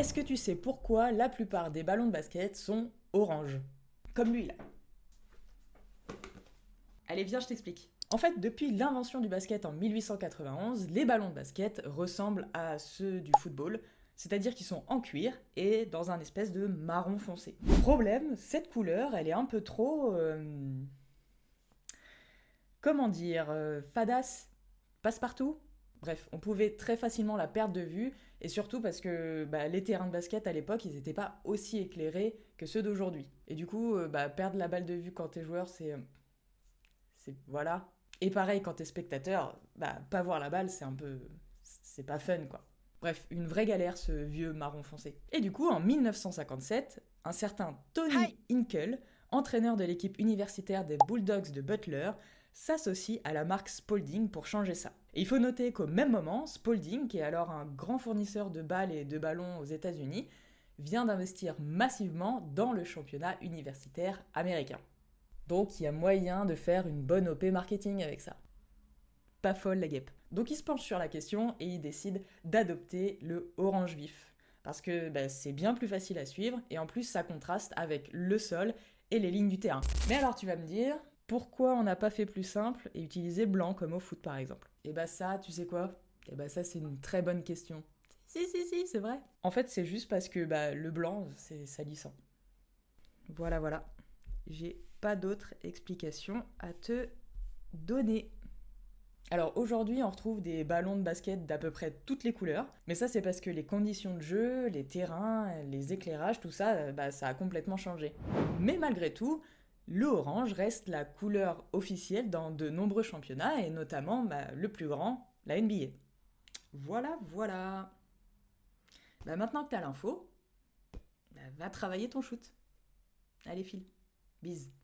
Est-ce que tu sais pourquoi la plupart des ballons de basket sont orange? Comme lui là. Allez, viens, je t'explique. En fait, depuis l'invention du basket en 1891, les ballons de basket ressemblent à ceux du football, c'est-à-dire qu'ils sont en cuir et dans un espèce de marron foncé. Problème, cette couleur, elle est un peu trop... comment dire, fadasse, passe-partout. Bref, on pouvait très facilement la perdre de vue, et surtout parce que les terrains de basket à l'époque, ils n'étaient pas aussi éclairés que ceux d'aujourd'hui. Et du coup, perdre la balle de vue quand t'es joueur, c'est... Voilà. Et pareil, quand t'es spectateur, pas voir la balle, c'est un peu... C'est pas fun, quoi. Bref, une vraie galère, ce vieux marron foncé. Et du coup, en 1957, un certain Tony Hinkle, entraîneur de l'équipe universitaire des Bulldogs de Butler, s'associe à la marque Spalding pour changer ça. Et il faut noter qu'au même moment, Spalding, qui est alors un grand fournisseur de balles et de ballons aux États-Unis, vient d'investir massivement dans le championnat universitaire américain. Donc il y a moyen de faire une bonne OP marketing avec ça. Pas folle la guêpe. Donc il se penche sur la question et il décide d'adopter le orange vif. Parce que c'est bien plus facile à suivre et en plus ça contraste avec le sol et les lignes du terrain. Mais alors tu vas me dire, pourquoi on n'a pas fait plus simple et utilisé blanc comme au foot par exemple? Et ça, tu sais quoi? Et ça c'est une très bonne question. Si, c'est vrai. En fait c'est juste parce que le blanc c'est salissant. Voilà. J'ai pas d'autre explication à te donner. Alors aujourd'hui, on retrouve des ballons de basket d'à peu près toutes les couleurs, mais ça c'est parce que les conditions de jeu, les terrains, les éclairages, tout ça, ça a complètement changé. Mais malgré tout, le orange reste la couleur officielle dans de nombreux championnats, et notamment le plus grand, la NBA. Voilà. Maintenant que t'as l'info, va travailler ton shoot. Allez file, bise.